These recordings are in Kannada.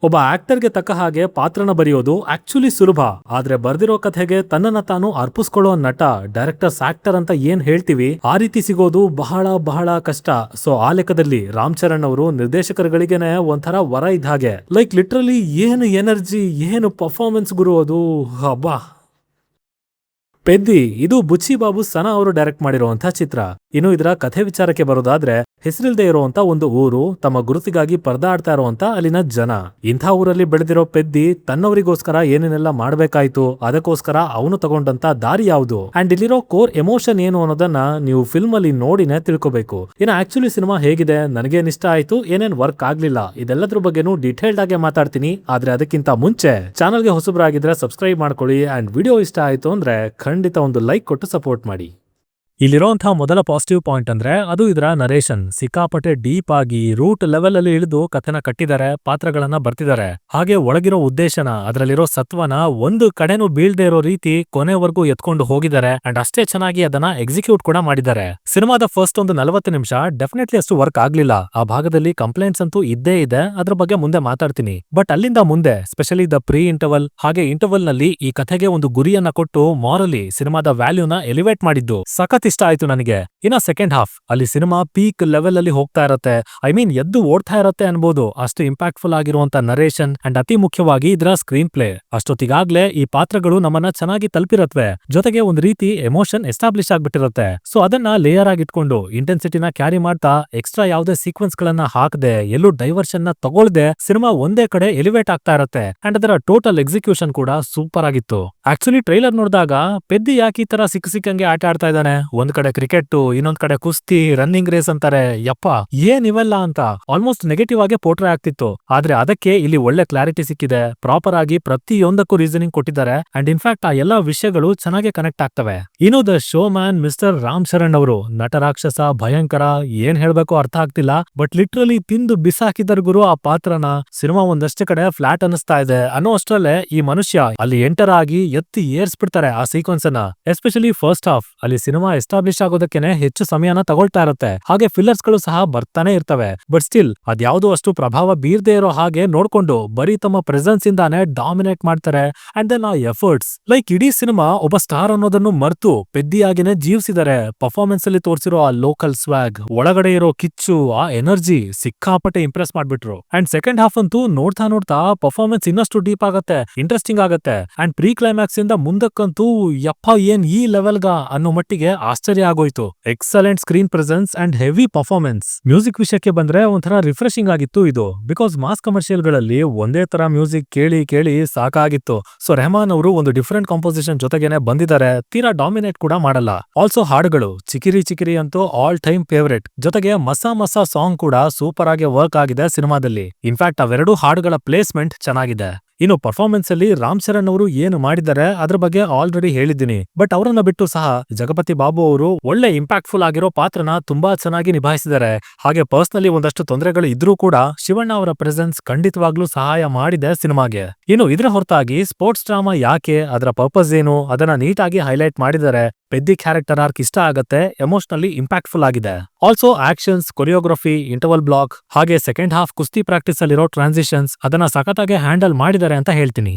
ಒಬ್ಬ ಆಕ್ಟರ್ಗೆ ತಕ್ಕ ಹಾಗೆ ಪಾತ್ರನ ಬರೆಯೋದು ಆಕ್ಚುಲಿ ಸುಲಭ, ಆದ್ರೆ ಬರ್ದಿರೋ ಕಥೆಗೆ ತನ್ನನ್ನ ತಾನು ಅರ್ಪಿಸ್ಕೊಳ್ಳೋ ನಟ, ಡೈರೆಕ್ಟರ್ಸ್, ಆಕ್ಟರ್ ಅಂತ ಏನ್ ಹೇಳ್ತೀವಿ ಆ ರೀತಿ ಸಿಗೋದು ಬಹಳ ಬಹಳ ಕಷ್ಟ. ಸೊ ಆ ಲೆಕ್ಕದಲ್ಲಿ ರಾಮ್ ಚರಣ್ ಅವರು ನಿರ್ದೇಶಕರುಗಳಿಗೆನೆ ಒಂಥರ ವರ ಇದ್ದ ಹಾಗೆ. ಲೈಕ್ ಲಿಟ್ರಲಿ ಏನು ಎನರ್ಜಿ, ಏನು ಪರ್ಫಾರ್ಮೆನ್ಸ್ ಗುರು ಅದು, ಹಬ್ಬಾ. ಪೆದ್ದಿ ಇದು ಬುಚ್ಚಿ ಬಾಬು ಸನಾ ಅವರು ಡೈರೆಕ್ಟ್ ಮಾಡಿರುವಂತಹ ಚಿತ್ರ. ಇನ್ನು ಇದರ ಕಥೆ ವಿಚಾರಕ್ಕೆ ಬರೋದಾದ್ರೆ, ಹೆಸರಿಲ್ದೇ ಇರುವಂತ ಒಂದು ಊರು, ತಮ್ಮ ಗುರುತಿಗಾಗಿ ಪರದಾಡ್ತಾ ಇರುವಂತ ಅಲ್ಲಿನ ಜನ. ಇಂಥ ಊರಲ್ಲಿ ಬೆಳೆದಿರೋ ಪೆದ್ದಿ ತನ್ನವರಿಗೋಸ್ಕರ ಏನೇನೆಲ್ಲ ಮಾಡ್ಬೇಕಾಯ್ತು, ಅದಕ್ಕೋಸ್ಕರ ಅವನು ತಗೊಂಡಂತ ದಾರಿ ಯಾವುದು ಅಂಡ್ ಇಲ್ಲಿರೋ ಕೋರ್ ಎಮೋಷನ್ ಏನು ಅನ್ನೋದನ್ನ ನೀವು ಫಿಲ್ಮ್ ಅಲ್ಲಿ ನೋಡಿನೇ ತಿಳ್ಕೋಬೇಕು. ಇನ್ನು ಆಕ್ಚುಲಿ ಸಿನಿಮಾ ಹೇಗಿದೆ, ನನಗೇನ್ ಇಷ್ಟ ಆಯ್ತು, ಏನೇನ್ ವರ್ಕ್ ಆಗ್ಲಿಲ್ಲ, ಇದೆಲ್ಲದ್ರ ಬಗ್ಗೆನೂ ಡೀಟೇಲ್ಡ್ ಆಗಿ ಮಾತಾಡ್ತೀನಿ. ಆದ್ರೆ ಅದಕ್ಕಿಂತ ಮುಂಚೆ ಚಾನಲ್ಗೆ ಹೊಸಬರಾಗಿದ್ರೆ ಸಬ್ಸ್ಕ್ರೈಬ್ ಮಾಡ್ಕೊಳ್ಳಿ ಅಂಡ್ ವಿಡಿಯೋ ಇಷ್ಟ ಆಯ್ತು ಅಂದ್ರೆ ಖಂಡಿತ ಒಂದು ಲೈಕ್ ಕೊಟ್ಟು ಸಪೋರ್ಟ್ ಮಾಡಿ. ಇಲ್ಲಿರೋಂತಹ ಮೊದಲ ಪಾಸಿಟಿವ್ ಪಾಯಿಂಟ್ ಅಂದ್ರೆ ಅದು ಇದರ ನರೇಷನ್. ಸಿಕ್ಕಾಪಟ್ಟೆ ಡೀಪ್ ಆಗಿ ರೂಟ್ ಲೆವೆಲ್ ಅಲ್ಲಿ ಇಳಿದು ಕಥೆನ ಕಟ್ಟಿದ್ದಾರೆ, ಪಾತ್ರಗಳನ್ನ ಬರ್ತಿದ್ದಾರೆ. ಹಾಗೆ ಒಳಗಿರೋ ಉದ್ದೇಶನ, ಅದರಲ್ಲಿರೋ ಸತ್ವನ ಒಂದು ಕಡೆನೂ ಬೀಳ್ದೇ ಇರೋ ರೀತಿ ಕೊನೆವರೆಗೂ ಎತ್ಕೊಂಡು ಹೋಗಿದ್ದಾರೆ ಅಂಡ್ ಅಷ್ಟೇ ಚೆನ್ನಾಗಿ ಅದನ್ನ ಎಕ್ಸಿಕ್ಯೂಟ್ ಕೂಡ ಮಾಡಿದ್ದಾರೆ. ಸಿನಿಮಾದ ಫಸ್ಟ್ ಒಂದು 40 ನಿಮಿಷ ಡೆಫಿನೆಟ್ಲಿ ಅಷ್ಟು ವರ್ಕ್ ಆಗ್ಲಿಲ್ಲ. ಆ ಭಾಗದಲ್ಲಿ ಕಂಪ್ಲೇಂಟ್ಸ್ ಅಂತೂ ಇದ್ದೇ ಇದೆ, ಅದ್ರ ಬಗ್ಗೆ ಮುಂದೆ ಮಾತಾಡ್ತೀನಿ. ಬಟ್ ಅಲ್ಲಿಂದ ಮುಂದೆ ಸ್ಪೆಷಲಿ ದ ಪ್ರೀ ಇಂಟರ್ವಲ್ ಹಾಗೆ ಇಂಟರ್ವಲ್ ನಲ್ಲಿ ಈ ಕಥೆಗೆ ಒಂದು ಗುರಿಯನ್ನ ಕೊಟ್ಟು ಮಾರಲಿ ಸಿನಿಮಾದ ವ್ಯಾಲ್ಯೂನ ಎಲಿವೇಟ್ ಮಾಡಿದ್ದು ಸಖತ್ ಇಷ್ಟ ಆಯ್ತು ನನಗೆ. ಇನ್ನ ಸೆಕೆಂಡ್ ಹಾಫ್ ಅಲ್ಲಿ ಸಿನಿಮಾ ಪೀಕ್ ಲೆವೆಲ್ ಅಲ್ಲಿ ಹೋಗ್ತಾ ಇರತ್ತೆ. ಐ ಮೀನ್ ಎದ್ದು ಓಡ್ತಾ ಇರತ್ತೆ ಅನ್ಬೋದು, ಅಷ್ಟು ಇಂಪ್ಯಾಕ್ಟ್ಫುಲ್ ಆಗಿರುವಂತ ನರೇಷನ್ ಅಂಡ್ ಅತಿ ಮುಖ್ಯವಾಗಿ ಇದರ ಸ್ಕ್ರೀನ್ ಪ್ಲೇ. ಅಷ್ಟೊತ್ತಿಗಾಗ್ಲೇ ಈ ಪಾತ್ರಗಳು ನಮ್ಮನ್ನ ಚೆನ್ನಾಗಿ ತಲುಪಿರತ್ವೆ, ಜೊತೆಗೆ ಒಂದ್ ರೀತಿ ಎಮೋಷನ್ ಎಸ್ಟಾಬ್ಲಿಷ್ ಆಗ್ಬಿಟ್ಟಿರುತ್ತೆ. ಸೊ ಅದನ್ನ ಲೇಯರ್ ಆಗಿಟ್ಕೊಂಡು ಇಂಟೆನ್ಸಿಟಿನ ಕ್ಯಾರಿ ಮಾಡ್ತಾ ಎಕ್ಸ್ಟ್ರಾ ಯಾವುದೇ ಸೀಕ್ವೆನ್ಸ್ ಗಳನ್ನ ಹಾಕದೆ, ಎಲ್ಲೂ ಡೈವರ್ಷನ್ ನ ತಗೊಳ್ದೆ ಸಿನಿಮಾ ಒಂದೇ ಕಡೆ ಎಲಿವೇಟ್ ಆಗ್ತಾ ಇರತ್ತೆ ಅಂಡ್ ಅದರ ಟೋಟಲ್ ಎಕ್ಸಿಕ್ಯೂಷನ್ ಕೂಡ ಸೂಪರ್ ಆಗಿತ್ತು. ಆಕ್ಚುಲಿ ಟ್ರೈಲರ್ ನೋಡಿದಾಗ ಪೆದ್ದಿ ಯಾಕೆ ಈ ತರ ಸಿಕ್ಕಂಗೆ ಆಟ ಆಡ್ತಾ ಇದ್ದಾನೆ, ಒಂದ್ ಕಡೆ ಕ್ರಿಕೆಟ್, ಇನ್ನೊಂದ್ ಕಡೆ ಕುಸ್ತಿ, ರನ್ನಿಂಗ್ ರೇಸ್ ಅಂತಾರೆ, ಯಪ್ಪ ಏನ್ ಇವೆಲ್ಲ ಅಂತ ಆಲ್ಮೋಸ್ಟ್ ನೆಗೆಟಿವ್ ಆಗಿ ಪೋರ್ಟ್ರೇ ಆಗ್ತಿತ್ತು. ಆದ್ರೆ ಅದಕ್ಕೆ ಇಲ್ಲಿ ಒಳ್ಳೆ ಕ್ಲಾರಿಟಿ ಸಿಕ್ಕಿದೆ, ಪ್ರಾಪರ್ ಆಗಿ ಪ್ರತಿಯೊಂದಕ್ಕೂ ರೀಸನಿಂಗ್ ಕೊಟ್ಟಿದ್ದಾರೆ ಅಂಡ್ ಇನ್ಫ್ಯಾಕ್ಟ್ ಆ ಎಲ್ಲಾ ವಿಷಯಗಳು ಚೆನ್ನಾಗಿ ಕನೆಕ್ಟ್ ಆಗ್ತವೆ. ಇನ್ನು the show man mister Ram Charan ಅವರು ನಟರಾಕ್ಷಸ, ಭಯಂಕರ, ಏನ್ ಹೇಳ್ಬೇಕು ಅರ್ಥ ಆಗ್ತಿಲ್ಲ. ಬಟ್ ಲಿಟ್ರಲಿ ತಿಂದು ಬಿಸಾಕಿದರ್ ಗುರು ಆ ಪಾತ್ರನ. ಸಿನಿಮಾ ಒಂದಷ್ಟೇ ಕಡೆ ಫ್ಲಾಟ್ ಅನಿಸ್ತಾ ಇದೆ ಅನ್ನೋ ಅಷ್ಟ್ರಲ್ಲೇ ಈ ಮನುಷ್ಯ ಅಲ್ಲಿ ಎಂಟರ್ ಆಗಿ ಎತ್ತಿ ಏರ್ಸ್ಬಿಡ್ತಾರೆ ಆ ಸೀಕ್ವೆನ್ಸ್ ಅನ್ನ. ಎಸ್ಪೆಷಲಿ ಫಸ್ಟ್ ಹಾಫ್ ಅಲ್ಲಿ ಸಿನಿಮಾ ಎಸ್ಟಾಬ್ಲಿಷ್ ಆಗೋದಕ್ಕೇನೆ ಹೆಚ್ಚು ಸಮಯನ ತಗೊಳ್ತಾ ಇರುತ್ತೆ. ಹಾಗೆ ಫಿಲ್ಲರ್ಸ್ ಗಳು ಸಹ ಬರ್ತಾನೆ ಇರ್ತವೆ. ಬಟ್ ಸ್ಟಿಲ್ ಅದ್ಯಾವುದೋ ಅಷ್ಟು ಪ್ರಭಾವ ಬೀರ್ದೇ ಇರೋ ಹಾಗೆ ನೋಡ್ಕೊಂಡು ಬರೀ ತಮ್ಮ ಪ್ರೆಸೆನ್ಸ್ ಇಂದಾನೆ ಡಾಮಿನೇಟ್ ಮಾಡ್ತಾರೆ. ಅಂಡ್ ದೆನ್ ಆ ಎಫರ್ಟ್ಸ್, ಲೈಕ್ ಇಡೀ ಸಿನಿಮಾ ಒಬ್ಬ ಸ್ಟಾರ್ ಅನ್ನೋದನ್ನು ಮರ್ತು ಪೆದ್ದಿಯಾಗಿನೇ ಜೀವಿಸಿದ್ದಾರೆ. ಪರ್ಫಾರ್ಮೆನ್ಸ್ ಅಲ್ಲಿ ತೋರಿಸಿರೋ ಆ ಲೋಕಲ್ ಸ್ವಾಗ್, ಒಳಗಡೆ ಇರೋ ಕಿಚ್ಚು, ಆ ಎನರ್ಜಿ ಸಿಕ್ಕಾಪಟ್ಟೆ ಇಂಪ್ರೆಸ್ ಮಾಡ್ಬಿಟ್ರು. ಅಂಡ್ ಸೆಕೆಂಡ್ ಹಾಫ್ ಅಂತೂ ನೋಡ್ತಾ ನೋಡ್ತಾ ಪರ್ಫಾರ್ಮೆನ್ಸ್ ಇನ್ನಷ್ಟು ಡೀಪ್ ಆಗತ್ತೆ, ಇಂಟ್ರೆಸ್ಟಿಂಗ್ ಆಗತ್ತೆ. ಅಂಡ್ ಪ್ರೀ ಕ್ಲೈಮ್ಯಾಕ್ಸ್ ಇಂದ ಮುಂದಕ್ಕಂತೂ ಯಪ್ಪ ಏನ್ ಈ ಲೆವೆಲ್ಗ ಅನ್ನೋ ಮಟ್ಟಿಗೆ ಆಶ್ಚರ್ಯ ಆಗೋಯ್ತು. Excellent screen presence and heavy performance. Music ವಿಷಯಕ್ಕೆ ಬಂದ್ರೆ ಒಂಥರ ರಿಫ್ರೆಶಿಂಗ್ ಆಗಿತ್ತು ಇದು. ಬಿಕಾಸ್ ಮಾಸ್ ಕಮರ್ಷಿಯಲ್ ಗಳಲ್ಲಿ ಒಂದೇ ತರ ಮ್ಯೂಸಿಕ್ ಕೇಳಿ ಕೇಳಿ ಸಾಕಾಗಿತ್ತು. ಸೊ ರೆಹಮಾನ್ ಅವರು ಒಂದು ಡಿಫರೆಂಟ್ ಕಾಂಪೋಸಿಷನ್ ಜೊತೆಗೇನೆ ಬಂದಿದ್ದಾರೆ, ತೀರಾ ಡಾಮಿನೇಟ್ ಕೂಡ ಮಾಡಲ್ಲ. ಆಲ್ಸೋ ಹಾಡುಗಳು ಚಿಕಿರಿ ಚಿಕಿರಿ ಅಂತೂ ಆಲ್ ಟೈಮ್ ಫೇವರೇಟ್. ಜೊತೆಗೆ ಮಸಾ ಮಸಾ ಸಾಂಗ್ ಕೂಡ ಸೂಪರ್ ಆಗಿ ವರ್ಕ್ ಆಗಿದೆ ಸಿನಿಮಾದಲ್ಲಿ. ಇನ್ಫ್ಯಾಕ್ಟ್ ಅವೆರಡು ಹಾಡುಗಳ ಪ್ಲೇಸ್ಮೆಂಟ್ ಚೆನ್ನಾಗಿದೆ. ಇನ್ನು ಪರ್ಫಾರ್ಮೆನ್ಸ್ ಅಲ್ಲಿ ರಾಮ್ ಚರಣ್ ಅವರು ಏನು ಮಾಡಿದ್ದಾರೆ ಅದ್ರ ಬಗ್ಗೆ ಆಲ್ರೆಡಿ ಹೇಳಿದ್ದೀನಿ. ಬಟ್ ಅವರನ್ನ ಬಿಟ್ಟು ಸಹ ಜಗಪತಿ ಬಾಬು ಅವರು ಒಳ್ಳೆ ಇಂಪ್ಯಾಕ್ಟ್ಫುಲ್ ಆಗಿರೋ ಪಾತ್ರನ ತುಂಬಾ ಚೆನ್ನಾಗಿ ನಿಭಾಯಿಸಿದ್ದಾರೆ. ಹಾಗೆ ಪರ್ಸನಲಿ ಒಂದಷ್ಟು ತೊಂದರೆಗಳು ಇದ್ರೂ ಕೂಡ ಶಿವಣ್ಣ ಅವರ ಪ್ರೆಸೆನ್ಸ್ ಖಂಡಿತವಾಗ್ಲೂ ಸಹಾಯ ಮಾಡಿದೆ ಸಿನಿಮಾಗೆ. ಇನ್ನು ಇದರ ಹೊರತಾಗಿ ಸ್ಪೋರ್ಟ್ಸ್ ಡ್ರಾಮಾ ಯಾಕೆ, ಅದರ ಪರ್ಪಸ್ ಏನು, ಅದನ್ನ ನೀಟಾಗಿ ಹೈಲೈಟ್ ಮಾಡಿದ್ದಾರೆ. ಪೆದ್ದಿ ಕ್ಯಾರೆಕ್ಟರ್ ಆರ್ಕ್ ಇಷ್ಟ ಆಗತ್ತೆ, ಎಮೋಷನಲಿ ಇಂಪ್ಯಾಕ್ಟ್ಫುಲ್ ಆಗಿದೆ. Also actions, choreography, interval block ಹಾಗೆ ಸೆಕೆಂಡ್ ಹಾಫ್ ಕುಸ್ತಿ ಪ್ರಾಕ್ಟೀಸ್ ಅಲ್ಲಿರೋ ಟ್ರಾನ್ಸಿಷನ್ಸ್ ಅದನ್ನ ಸಖತ್ತಾಗಿ ಹ್ಯಾಂಡಲ್ ಮಾಡಿದ್ದಾರೆ ಅಂತ ಹೇಳ್ತೀನಿ.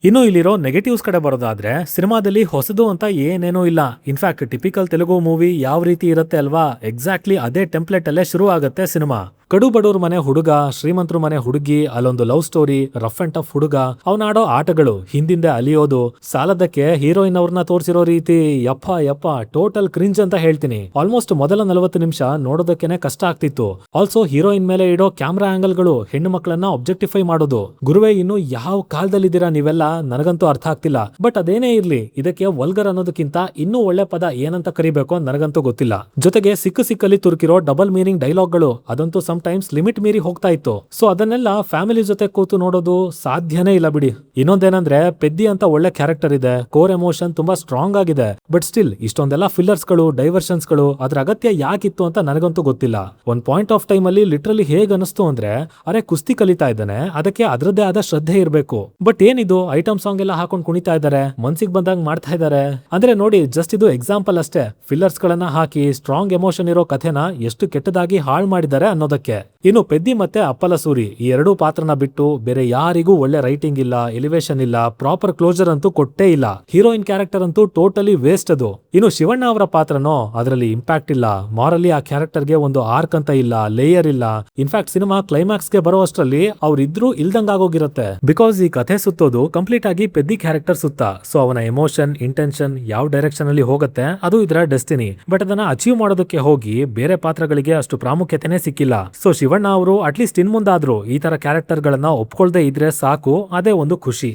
ಇನ್ನು ಇಲ್ಲಿರೋ ನೆಗೆಟಿವ್ಸ್ ಕಡೆ ಬರೋದಾದ್ರೆ, ಸಿನಿಮಾದಲ್ಲಿ ಹೊಸದು ಅಂತ ಏನೇನೂ ಇಲ್ಲ. ಇನ್ಫ್ಯಾಕ್ಟ್ ಟಿಪಿಕಲ್ ತೆಲುಗು ಮೂವಿ ಯಾವ ರೀತಿ ಇರುತ್ತೆ ಅಲ್ವಾ, ಎಕ್ಸಾಕ್ಟ್ಲಿ ಅದೇ ಟೆಂಪ್ಲೇಟ್ ಅಲ್ಲೇ ಶುರು ಆಗುತ್ತೆ ಸಿನಿಮಾ. ಕಡು ಬಡವ್ರ ಮನೆ ಹುಡುಗ, ಶ್ರೀಮಂತರ ಮನೆ ಹುಡುಗಿ, ಅಲ್ಲೊಂದು love story, rough and tough ಹುಡುಗ, ಅವನಾಡೋ ಆಟಗಳು, ಹಿಂದಿಂದೆ ಅಲಿಯೋದು, ಸಾಲದಕ್ಕೆ ಹೀರೋಯಿನ್ ಅವ್ರನ್ನ ತೋರಿಸಿರೋ ರೀತಿ, ಯಪ್ಪ ಯಪ್ಪ ಟೋಟಲ್ ಕ್ರಿಂಜ್ ಅಂತ ಹೇಳ್ತೀನಿ. ಆಲ್ಮೋಸ್ಟ್ ಮೊದಲ 40 ನಿಮಿಷ ನೋಡೋದಕ್ಕೇನೆ ಕಷ್ಟ ಆಗ್ತಿತ್ತು. ಆಲ್ಸೋ ಹೀರೋಯಿನ್ ಮೇಲೆ ಇಡೋ ಕ್ಯಾಮ್ರಾ ಆಂಗಲ್ಗಳು, ಹೆಣ್ಣು ಮಕ್ಕಳನ್ನ ಆಬ್ಜೆಕ್ಟಿಫೈ ಮಾಡೋದು. ಗುರುವೇ ಇನ್ನು ಯಾವ ಕಾಲದಲ್ಲಿದ್ದೀರಾ ನೀವೆಲ್ಲ, ನನಗಂತೂ ಅರ್ಥ ಆಗ್ತಿಲ್ಲ. ಬಟ್ ಅದೇನೇ ಇರ್ಲಿ, ಇದಕ್ಕೆ ವಲ್ಗರ್ ಅನ್ನೋದಕ್ಕಿಂತ ಇನ್ನೂ ಒಳ್ಳೆ ಪದ ಏನಂತ ಕರಿಬೇಕು ನನಗಂತೂ ಗೊತ್ತಿಲ್ಲ. ಜೊತೆಗೆ ಸಿಕ್ಕಲ್ಲಿ ತುರುಕಿರೋ ಡಬಲ್ ಮೀನಿಂಗ್ ಡೈಲಾಗ್ಗಳು ಅದಂತೂ ಟೈಮ್ಸ್ ಲಿಮಿಟ್ ಮೀರಿ ಹೋಗ್ತಾ ಇತ್ತು. ಸೊ ಅದನ್ನೆಲ್ಲ ಫ್ಯಾಮಿಲಿ ಜೊತೆ ಕೂತು ನೋಡೋದು ಸಾಧ್ಯನೇ ಇಲ್ಲ ಬಿಡಿ. ಇನ್ನೊಂದೇನಂದ್ರೆ ಪೆದ್ದಿ ಅಂತ ಒಳ್ಳೆ ಕ್ಯಾರೆಕ್ಟರ್ ಇದೆ, ಕೋರ್ ಎಮೋಷನ್ ತುಂಬಾ ಸ್ಟ್ರಾಂಗ್ ಆಗಿದೆ. ಬಟ್ ಸ್ಟಿಲ್ ಇಷ್ಟೊಂದೆಲ್ಲ ಫಿಲ್ಲರ್ಸ್ ಗಳು, ಡೈವರ್ಷನ್ಸ್ ಗಳು ಅದ್ರ ಅಗತ್ಯ ಯಾಕಿತ್ತು ಅಂತ ನನಗಂತೂ ಗೊತ್ತಿಲ್ಲ. ಒಂದ್ ಪಾಯಿಂಟ್ ಆಫ್ ಟೈಮ್ ಅಲ್ಲಿ ಲಿಟ್ರಲಿ ಹೇಗ್ ಅನಿಸ್ತು ಅಂದ್ರೆ, ಅರೆ ಕುಸ್ತಿ ಕಲಿತಾ ಇದ್ದಾನೆ, ಅದಕ್ಕೆ ಅದ್ರದ್ದೇ ಆದ ಶ್ರದ್ಧೆ ಇರಬೇಕು. ಬಟ್ ಏನಿದು ಐಟಮ್ ಸಾಂಗ್ ಎಲ್ಲ ಹಾಕೊಂಡು ಕುಣಿತಾ ಇದ್ದಾರೆ, ಮನ್ಸಿಗೆ ಬಂದಂಗ್ ಮಾಡ್ತಾ ಇದ್ದಾರೆ ಅಂದ್ರೆ ನೋಡಿ, ಜಸ್ಟ್ ಇದು ಎಕ್ಸಾಂಪಲ್ ಅಷ್ಟೇ. ಫಿಲ್ಲರ್ಸ್ ಗಳನ್ನ ಹಾಕಿ ಸ್ಟ್ರಾಂಗ್ ಎಮೋಷನ್ ಇರೋ ಕಥೆನ ಎಷ್ಟು ಕೆಟ್ಟದಾಗಿ ಹಾಳು ಮಾಡಿದ್ದಾರೆ ಅನ್ನೋದಕ್ಕೆ. ನೋಡೋದಕ್ಕೆ. ಇನ್ನು ಪೆದ್ದಿ ಮತ್ತೆ ಅಪ್ಪಲಸೂರಿ ಈ ಎರಡೂ ಪಾತ್ರನ ಬಿಟ್ಟು ಬೇರೆ ಯಾರಿಗೂ ಒಳ್ಳೆ ರೈಟಿಂಗ್ ಇಲ್ಲ, ಎಲಿವೇಶನ್ ಇಲ್ಲ, ಪ್ರಾಪರ್ ಕ್ಲೋಸರ್ ಅಂತೂ ಕೊಟ್ಟೇ ಇಲ್ಲ. ಹೀರೋಯಿನ್ ಕ್ಯಾರೆಕ್ಟರ್ ಅಂತೂ ಟೋಟಲಿ ವೇಸ್ಟ್ ಅದು. ಇನ್ನು ಶಿವಣ್ಣ ಅವರ ಪಾತ್ರನೋ ಅದರಲ್ಲಿ ಇಂಪ್ಯಾಕ್ಟ್ ಇಲ್ಲ, ಮಾರಲಿ ಆ ಕ್ಯಾರೆಕ್ಟರ್ಗೆ ಒಂದು ಆರ್ಕ್ ಅಂತ ಇಲ್ಲ, ಲೇಯರ್ ಇಲ್ಲ. ಇನ್ಫ್ಯಾಕ್ಟ್ ಸಿನಿಮಾ ಕ್ಲೈಮ್ಯಾಕ್ಸ್ ಗೆ ಬರೋ ಅಷ್ಟರಲ್ಲಿ ಅವ್ರಿದ್ರೂ ಇಲ್ದಂಗಾಗೋಗಿರುತ್ತೆ. ಬಿಕಾಸ್ ಈ ಕಥೆ ಸುತ್ತೋದು ಕಂಪ್ಲೀಟ್ ಆಗಿ ಪೆದ್ದಿ ಕ್ಯಾರೆಕ್ಟರ್ ಸುತ್ತ. ಸೊ ಅವನ ಎಮೋಷನ್, ಇಂಟೆನ್ಷನ್ ಯಾವ ಡೈರೆಕ್ಷನ್ ಅಲ್ಲಿ ಹೋಗುತ್ತೆ ಅದು ಇದರ ಡೆಸ್ಟಿನಿ. ಬಟ್ ಅದನ್ನ ಅಚೀವ್ ಮಾಡೋದಕ್ಕೆ ಹೋಗಿ ಬೇರೆ ಪಾತ್ರಗಳಿಗೆ ಅಷ್ಟು ಪ್ರಾಮುಖ್ಯತೆನೇ ಸಿಕ್ಕಿಲ್ಲ. ಸೊ ಶಿವಣ್ಣ ಅವರು ಅಟ್ಲೀಸ್ಟ್ ಇನ್ಮುಂದಾದ್ರೂ ಈ ತರ ಕ್ಯಾರೆಕ್ಟರ್ ಗಳನ್ನ ಒಪ್ಕೊಳ್ದೇ ಇದ್ರೆ ಸಾಕು, ಅದೇ ಒಂದು ಖುಷಿ.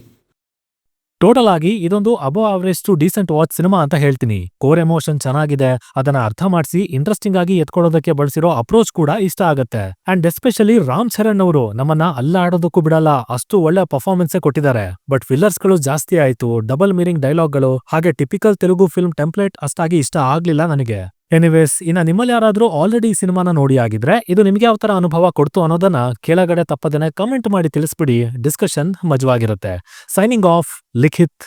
ಟೋಟಲ್ ಆಗಿ ಇದೊಂದು above average to decent watch cinema ಅಂತ ಹೇಳ್ತೀನಿ. ಕೋರ್ ಎಮೋಷನ್ ಚೆನ್ನಾಗಿದೆ, ಅದನ್ನ ಅರ್ಥ ಮಾಡಿಸಿ ಇಂಟ್ರೆಸ್ಟಿಂಗ್ ಆಗಿ ಎತ್ಕೊಳ್ಳೋದಕ್ಕೆ ಬಳಸಿರೋ ಅಪ್ರೋಚ್ ಕೂಡ ಇಷ್ಟ ಆಗುತ್ತೆ. ಅಂಡ್ ಎಸ್ಪೆಷಲಿ ರಾಮ್ ಚರಣ್ ಅವರು ನಮ್ಮನ್ನ ಅಲ್ಲಾಡೋದಕ್ಕೂ ಬಿಡಲ್ಲ, ಅಷ್ಟು ಒಳ್ಳೆ ಪರ್ಫಾರ್ಮೆನ್ಸ್ ಕೊಟ್ಟಿದ್ದಾರೆ. ಬಟ್ ಫಿಲ್ಲರ್ಸ್ ಗಳು ಜಾಸ್ತಿ ಆಯ್ತು, ಡಬಲ್ ಮೀನಿಂಗ್ ಡೈಲಾಗ್ಗಳು, ಹಾಗೆ ಟಿಪಿಕಲ್ ತೆಲುಗು ಫಿಲ್ಮ್ ಟೆಂಪ್ಲೇಟ್ ಅಷ್ಟಾಗಿ ಇಷ್ಟ ಆಗ್ಲಿಲ್ಲ ನನಗೆ. ಎನಿವೇಸ್, ಇನ್ನ ನಿಮ್ಮಲ್ಲಿ ಯಾರಾದ್ರೂ ಆಲ್ರೆಡಿ ಈ ಸಿನಿಮಾನ ನೋಡಿ ಆಗಿದ್ರೆ ಇದು ನಿಮ್ಗೆ ಯಾವ ತರ ಅನುಭವ ಕೊಡ್ತು ಅನ್ನೋದನ್ನ ಕೆಳಗಡೆ ತಪ್ಪದೇನೆ ಕಮೆಂಟ್ ಮಾಡಿ ತಿಳಿಸ್ಬಿಡಿ. ಡಿಸ್ಕಷನ್ ಮಜವಾಗಿರುತ್ತೆ. ಸೈನಿಂಗ್ ಆಫ್, ಲಿಖಿತ್.